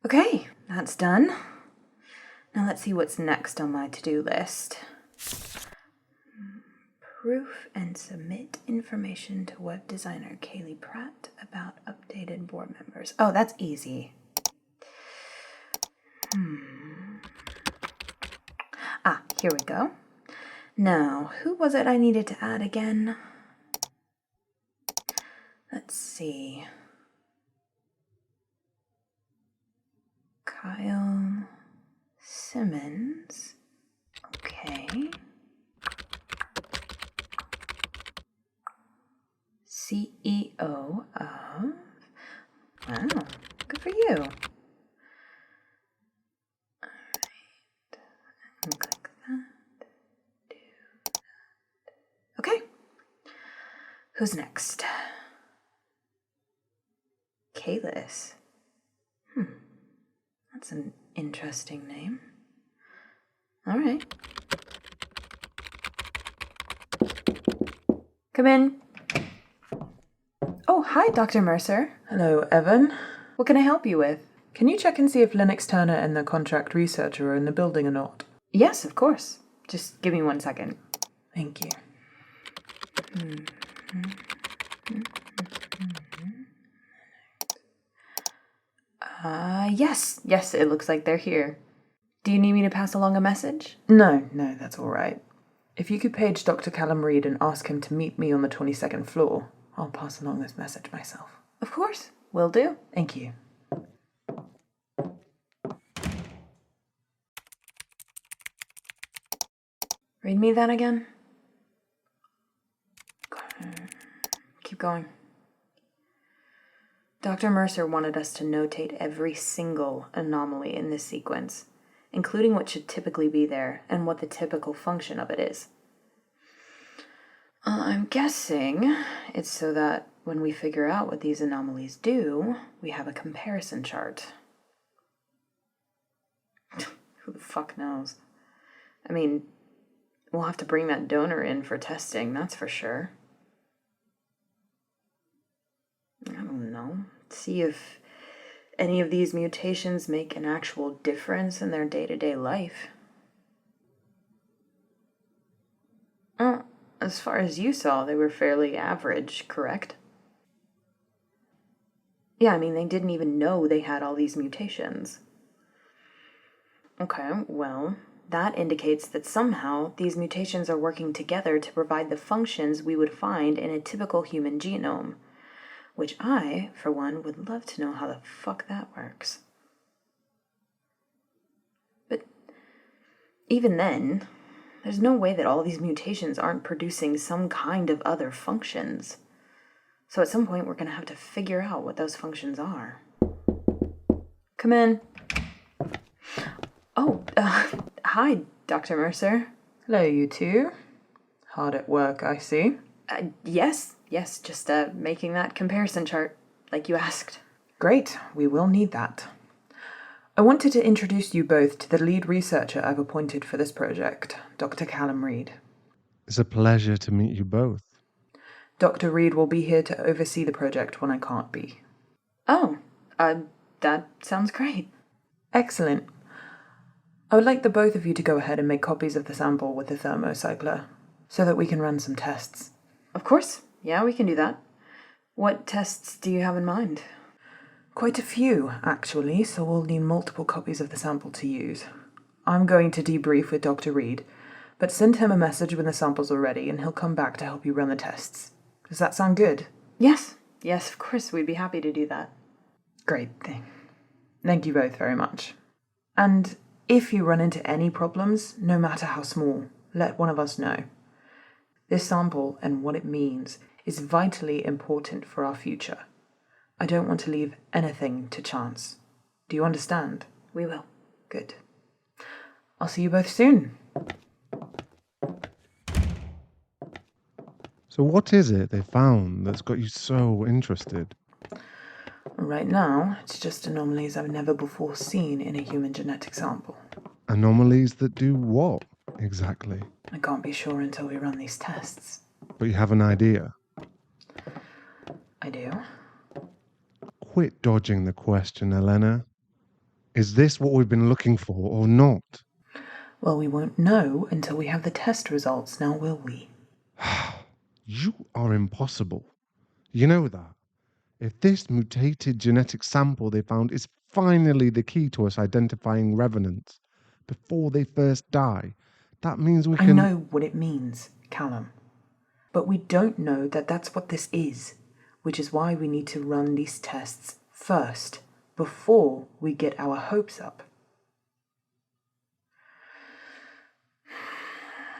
Okay, that's done. Now let's see what's next on my to-do list. Proof and submit information to web designer Kaylee Pratt about updated board members. Oh, that's easy. Ah, here we go. Now, who was it I needed to add again? Let's see. Kyle Simmons. Okay. CEO of... Wow, good for you. Alright. And click that. Do that. Okay. Who's next? Kalis. That's an interesting name. Alright. Come in. Oh, hi, Dr. Mercer. Hello, Evan. What can I help you with? Can you check and see if Lennox Turner and the contract researcher are in the building or not? Yes, of course. Just give me 1 second. Thank you. Yes, it looks like they're here. Do you need me to pass along a message? No, that's all right. If you could page Dr. Callum Reed and ask him to meet me on the 22nd floor, I'll pass along this message myself. Of course, will do. Thank you. Read me that again. Keep going. Dr. Mercer wanted us to notate every single anomaly in this sequence, including what should typically be there and what the typical function of it is. I'm guessing it's so that when we figure out what these anomalies do, we have a comparison chart. Who the fuck knows? I mean, we'll have to bring that donor in for testing, that's for sure. I don't know. See if any of these mutations make an actual difference in their day-to-day life. As far as you saw, they were fairly average, correct? Yeah, I mean, they didn't even know they had all these mutations. Okay, well, that indicates that somehow these mutations are working together to provide the functions we would find in a typical human genome. Which I, for one, would love to know how the fuck that works. But even then, there's no way that all these mutations aren't producing some kind of other functions. So at some point, we're going to have to figure out what those functions are. Come in. Oh, hi, Dr. Mercer. Hello, you two. Hard at work, I see. Yes, just making that comparison chart, like you asked. Great, we will need that. I wanted to introduce you both to the lead researcher I've appointed for this project, Dr. Callum Reed. It's a pleasure to meet you both. Dr. Reed will be here to oversee the project when I can't be. Oh, that sounds great. Excellent. I would like the both of you to go ahead and make copies of the sample with the thermocycler, so that we can run some tests. Of course. Yeah, we can do that. What tests do you have in mind? Quite a few, actually, so we'll need multiple copies of the sample to use. I'm going to debrief with Dr. Reed, but send him a message when the samples are ready and he'll come back to help you run the tests. Does that sound good? Yes, of course, we'd be happy to do that. Great thing. Thank you both very much. And if you run into any problems, no matter how small, let one of us know. This sample and what it means is vitally important for our future. I don't want to leave anything to chance. Do you understand? We will. Good. I'll see you both soon. So what is it they found that's got you so interested? Right now, it's just anomalies I've never before seen in a human genetic sample. Anomalies that do what, exactly? I can't be sure until we run these tests. But you have an idea. I do. Quit dodging the question, Elena. Is this what we've been looking for or not? Well, we won't know until we have the test results, now will we? You are impossible. You know that. If this mutated genetic sample they found is finally the key to us identifying revenants before they first die, that means we I can... know what it means, Callum. But we don't know that that's what this is, which is why we need to run these tests first, before we get our hopes up.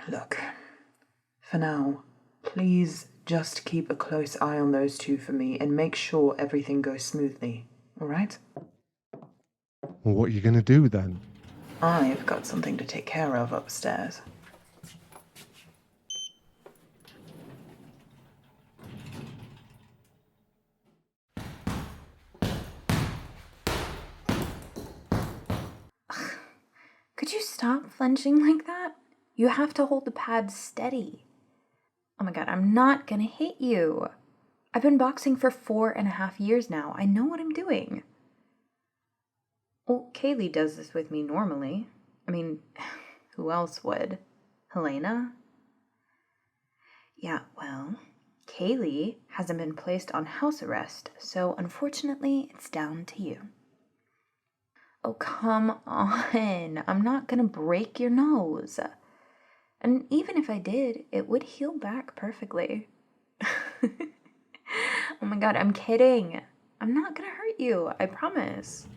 Look, for now, please just keep a close eye on those two for me and make sure everything goes smoothly, all right? Well, what are you going to do then? I've got something to take care of upstairs. Could you stop flinching like that? You have to hold the pad steady. Oh my god, I'm not gonna hit you. I've been boxing for 4.5 years now. I know what I'm doing. Well, Kaylee does this with me normally. I mean, who else would? Helena? Yeah, well, Kaylee hasn't been placed on house arrest, so unfortunately, it's down to you. Oh, come on. I'm not gonna break your nose. And even if I did, it would heal back perfectly. Oh my god, I'm kidding. I'm not gonna hurt you, I promise.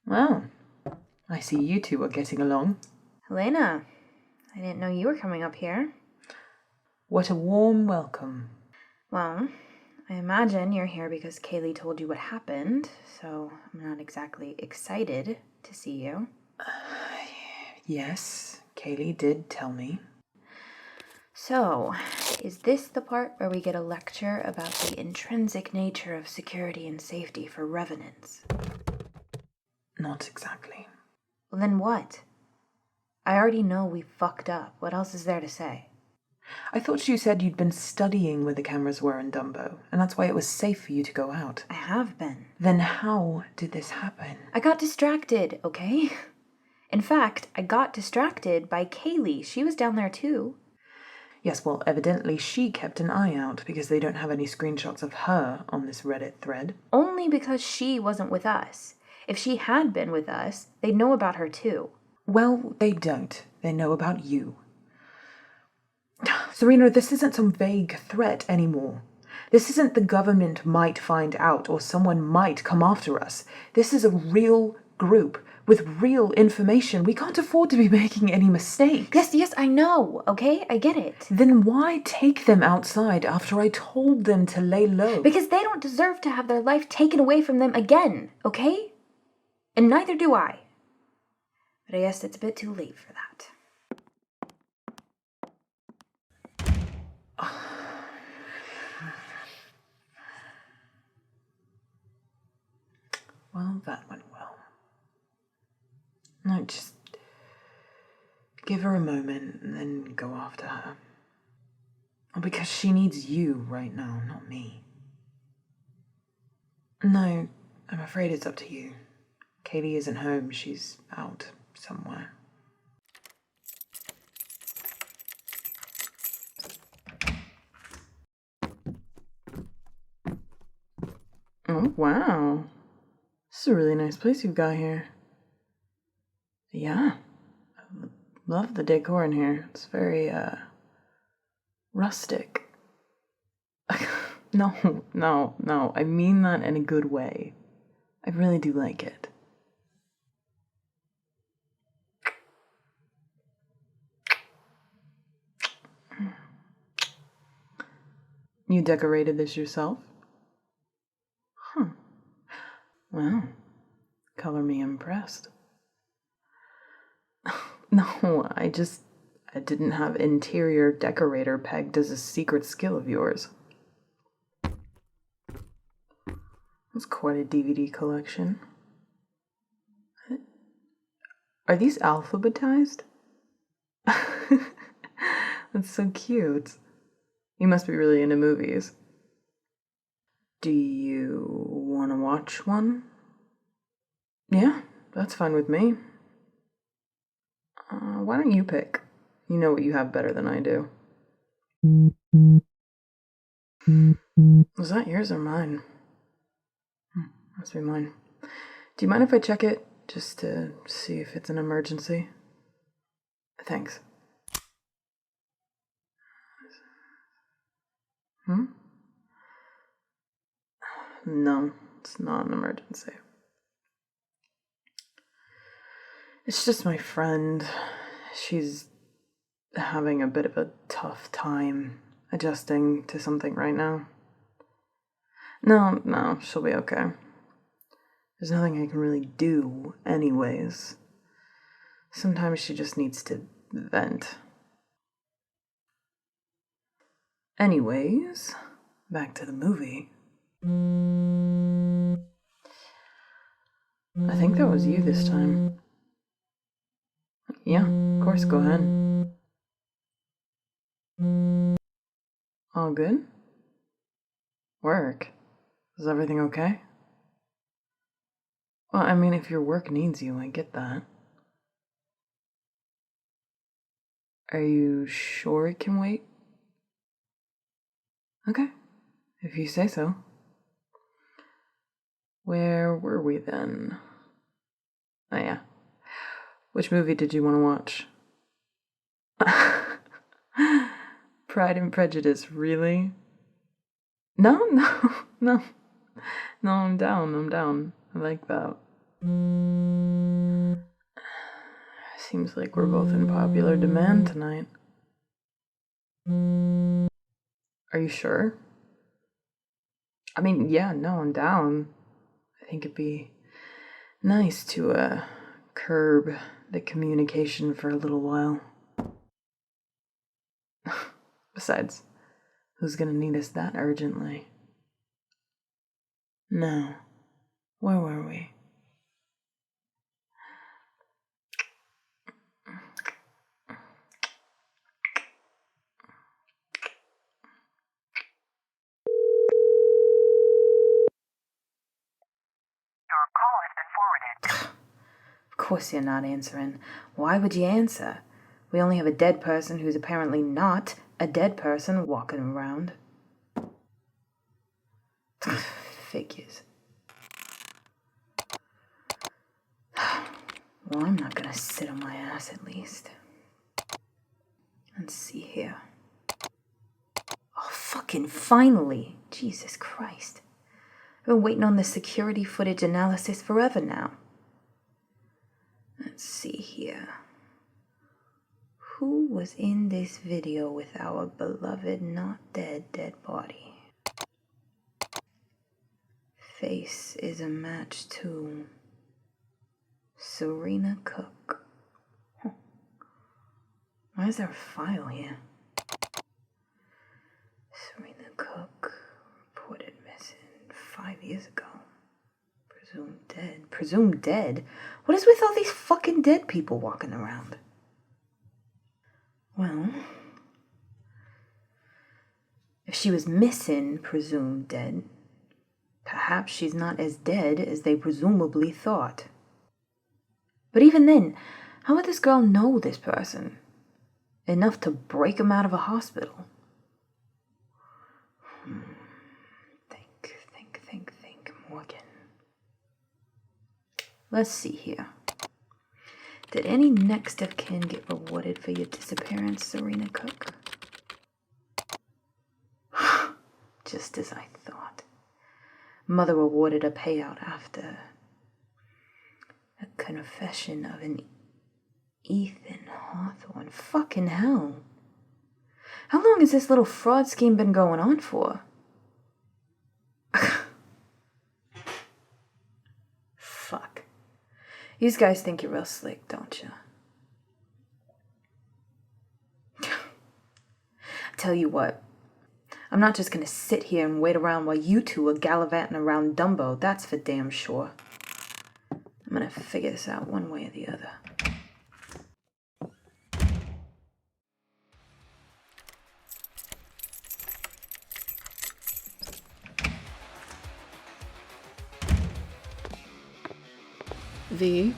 Well, I see you two are getting along. Helena, I didn't know you were coming up here. What a warm welcome. Well, I imagine you're here because Kaylee told you what happened, so I'm not exactly excited to see you. Yes, Kaylee did tell me. So, is this the part where we get a lecture about the intrinsic nature of security and safety for revenants? Not exactly. Well, then what? I already know we fucked up. What else is there to say? I thought you said you'd been studying where the cameras were in Dumbo, and that's why it was safe for you to go out. I have been. Then how did this happen? I got distracted, okay? In fact, I got distracted by Kaylee. She was down there too. Yes, well, evidently she kept an eye out because they don't have any screenshots of her on this Reddit thread. Only because she wasn't with us. If she had been with us, they'd know about her too. Well, they don't. They know about you. Serena, this isn't some vague threat anymore. This isn't the government might find out or someone might come after us. This is a real group with real information. We can't afford to be making any mistakes. Yes, I know, okay? I get it. Then why take them outside after I told them to lay low? Because they don't deserve to have their life taken away from them again, okay? And neither do I. But I guess it's a bit too late for that. Well, that went well. No, just give her a moment and then go after her. Because she needs you right now, not me. No, I'm afraid it's up to you. Katie isn't home. She's out somewhere. Oh, wow. This is a really nice place you've got here. Yeah. I love the decor in here. It's very, rustic. No. I mean that in a good way. I really do like it. You decorated this yourself? Huh. Well, color me impressed. No, I didn't have interior decorator pegged as a secret skill of yours. That's quite a DVD collection. Are these alphabetized? That's so cute. You must be really into movies. Do you want to watch one? Yeah, that's fine with me. Why don't you pick? You know what you have better than I do. Was that yours or mine? Must be mine. Do you mind if I check it, just to see if it's an emergency? Thanks. No, it's not an emergency. It's just my friend. She's having a bit of a tough time adjusting to something right now. No, she'll be okay. There's nothing I can really do, anyways. Sometimes she just needs to vent. Anyways, back to the movie. I think that was you this time. Yeah, of course, go ahead. All good? Work? Is everything okay? Well, I mean, if your work needs you, I get that. Are you sure it can wait? Okay, if you say so. Where were we then? Oh yeah. Which movie did you want to watch? Pride and Prejudice, really? No, I'm down. I like that. Seems like we're both in popular demand tonight. Are you sure? I mean, yeah, no, I'm down. I think it'd be nice to, curb the communication for a little while. Besides, who's gonna need us that urgently? No. Where were we? Of course you're not answering. Why would you answer? We only have a dead person who's apparently not a dead person walking around. Figures. Well, I'm not gonna sit on my ass at least. Let's see here. Oh, fucking finally! Jesus Christ. I've been waiting on this security footage analysis forever now. Let's see here. Who was in this video with our beloved not dead body? Face is a match to Serena Cook. Huh. Why is there a file here? Serena Cook reported missing 5 years ago. Presumed dead. Presumed dead? What is with all these fucking dead people walking around? Well, if she was missing, presumed dead, perhaps she's not as dead as they presumably thought. But even then, how would this girl know this person? Enough to break him out of a hospital. Think, Morgan. Let's see here. Did any next of kin get rewarded for your disappearance, Serena Cook? Just as I thought. Mother awarded a payout after a confession of an Ethan Hawthorne. Fucking hell. How long has this little fraud scheme been going on for? Fuck. You guys think you're real slick, don't you? Tell you what, I'm not just gonna sit here and wait around while you two are gallivanting around Dumbo, that's for damn sure. I'm gonna figure this out one way or the other. V,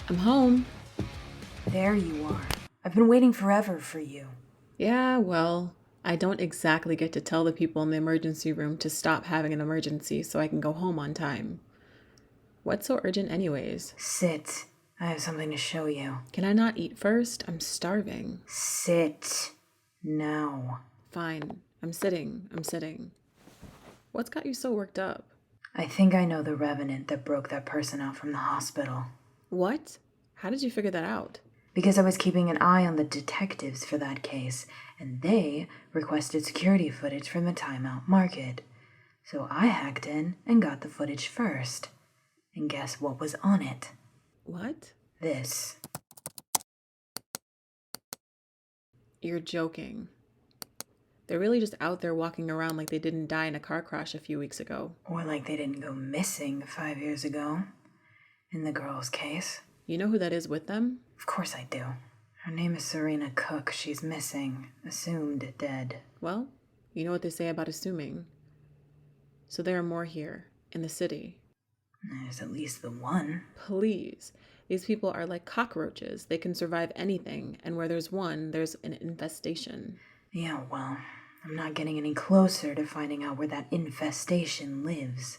I'm home. There you are. I've been waiting forever for you. Yeah, well, I don't exactly get to tell the people in the emergency room to stop having an emergency so I can go home on time. What's so urgent anyways? Sit. I have something to show you. Can I not eat first? I'm starving. Sit. Now. Fine. I'm sitting. What's got you so worked up? I think I know the revenant that broke that person out from the hospital. What? How did you figure that out? Because I was keeping an eye on the detectives for that case, and they requested security footage from the timeout market. So I hacked in and got the footage first. And guess what was on it? What? This. You're joking. They're really just out there walking around like they didn't die in a car crash a few weeks ago. Or like they didn't go missing 5 years ago. In the girl's case. You know who that is with them? Of course I do. Her name is Serena Cook. She's missing. Assumed dead. Well, you know what they say about assuming. So there are more here, in the city. There's at least the one. Please. These people are like cockroaches. They can survive anything, and where there's one, there's an infestation. Yeah, well, I'm not getting any closer to finding out where that infestation lives.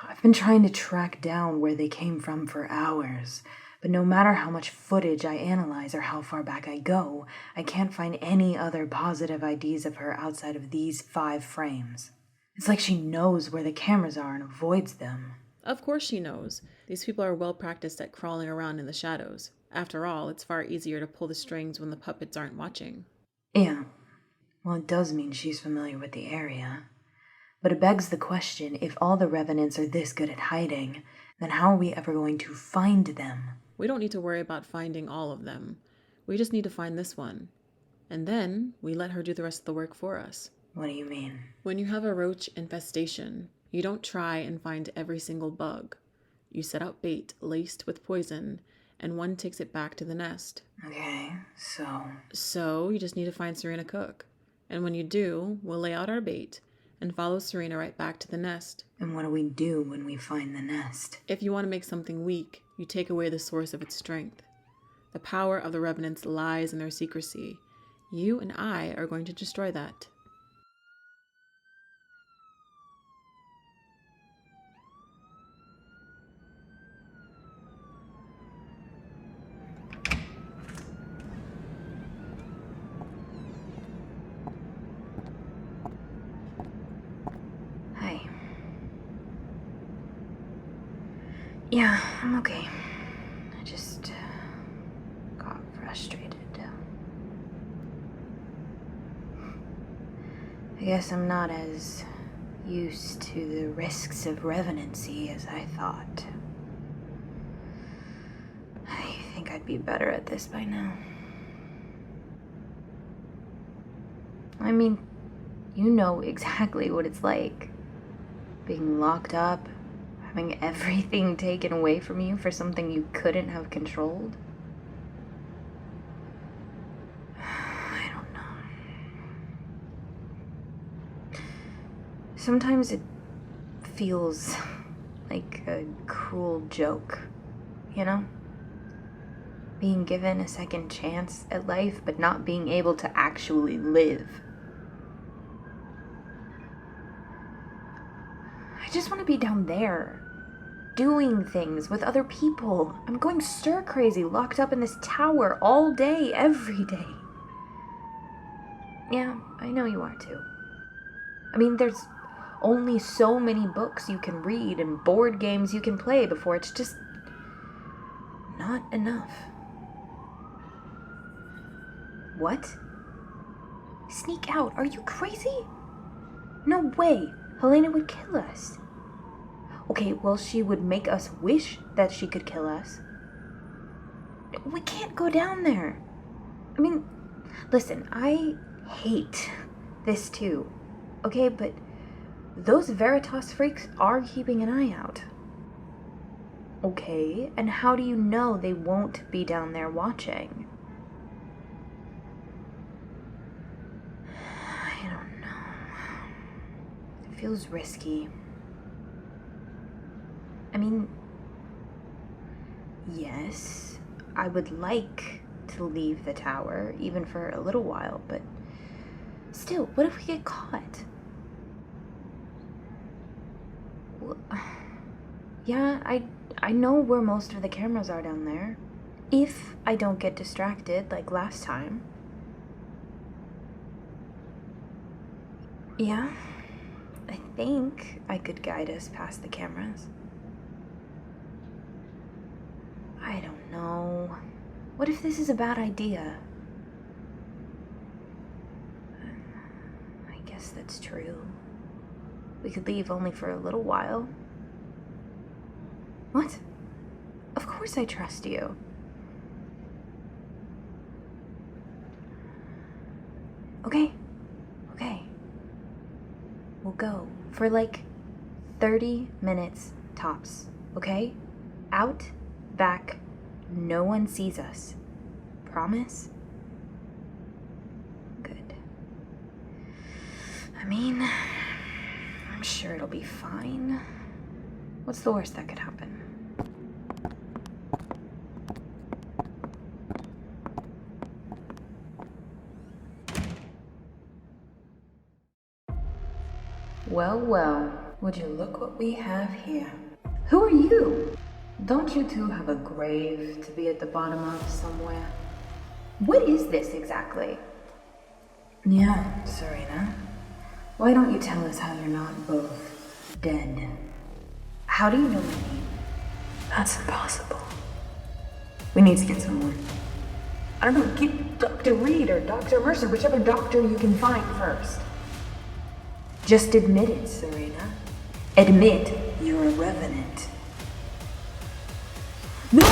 I've been trying to track down where they came from for hours, but no matter how much footage I analyze or how far back I go, I can't find any other positive IDs of her outside of these 5 frames. It's like she knows where the cameras are and avoids them. Of course she knows. These people are well practiced at crawling around in the shadows. After all, it's far easier to pull the strings when the puppets aren't watching. Yeah, well, it does mean she's familiar with the area. But it begs the question, if all the revenants are this good at hiding, then how are we ever going to find them? We don't need to worry about finding all of them. We just need to find this one. And then we let her do the rest of the work for us. What do you mean? When you have a roach infestation, you don't try and find every single bug. You set out bait laced with poison, and one takes it back to the nest. Okay, So you just need to find Serena Cook. And when you do, we'll lay out our bait and follow Serena right back to the nest. And what do we do when we find the nest? If you want to make something weak, you take away the source of its strength. The power of the revenants lies in their secrecy. You and I are going to destroy that. Hi. Yeah, I'm okay. I just got frustrated. I guess I'm not as used to the risks of revenancy as I thought. I think I'd be better at this by now. I mean, you know exactly what it's like. Being locked up, having everything taken away from you for something you couldn't have controlled. I don't know. Sometimes it feels like a cruel joke, you know? Being given a second chance at life, but not being able to actually live. I just want to be down there, doing things with other people. I'm going stir crazy, locked up in this tower all day, every day. Yeah, I know you are too. I mean, there's only so many books you can read and board games you can play before it's just not enough. What? Sneak out? Are you crazy? No way. Helena would kill us. Okay, well, she would make us wish that she could kill us. We can't go down there. I mean, listen, I hate this too. Okay, but those Veritas freaks are keeping an eye out. Okay, and how do you know they won't be down there watching? I don't know. It feels risky. I mean, Yes, I would like to leave the tower, even for a little while, but still, what if we get caught? Well, yeah, I know where most of the cameras are down there. If I don't get distracted like last time. Yeah, I think I could guide us past the cameras. I don't know. What if this is a bad idea? I guess that's true. We could leave only for a little while. What? Of course I trust you. Okay. We'll go for like 30 minutes tops, okay? Out, back, no one sees us. Promise? Good. I mean, I'm sure it'll be fine. What's the worst that could happen? Well, would you look what we have here? Who are you? Don't you two have a grave to be at the bottom of somewhere? What is this exactly? Yeah, Serena. Why don't you tell us how you're not both dead? How do you know my name? That's impossible. We need to get someone. I don't know, get Dr. Reed or Dr. Mercer, whichever doctor you can find first. Just admit it, Serena. Admit you're a revenant. No!